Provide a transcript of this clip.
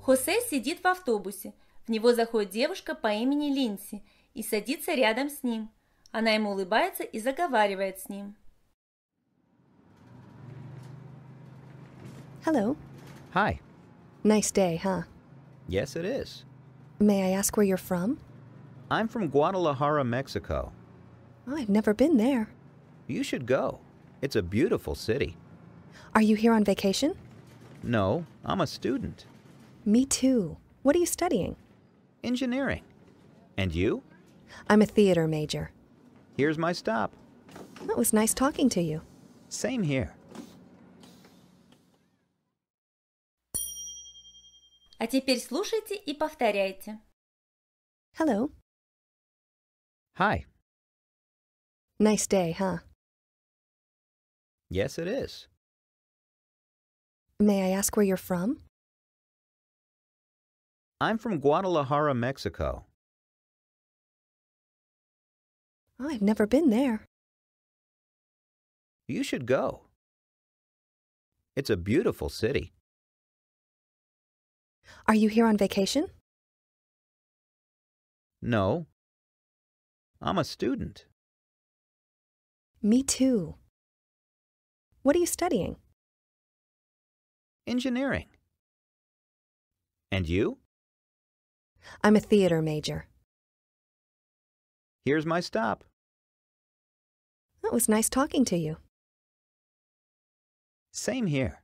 Хосе сидит в автобусе. В него заходит девушка по имени Линси и садится рядом с ним. Она ему улыбается и заговаривает с ним. Hello. Hi. Nice day, huh? Yes, it is. May I ask where you're from? I'm from Guadalajara, Mexico. Oh, I've never been there. You should go. It's a beautiful city. Are you here on vacation? No, I'm a student. Me too. What are you studying? Engineering. And you? I'm a theater major. Here's my stop. It was nice talking to you. Same here. А теперь слушайте и повторяйте. Hello. Hi. Nice day, huh? Yes, it is. May I ask where you're from? I'm from Guadalajara, Mexico. Oh, I've never been there. You should go. It's a beautiful city. Are you here on vacation? No, I'm a student. Me too. What are you studying? Engineering. And you? I'm a theater major. Here's my stop. It was nice talking to you. Same here.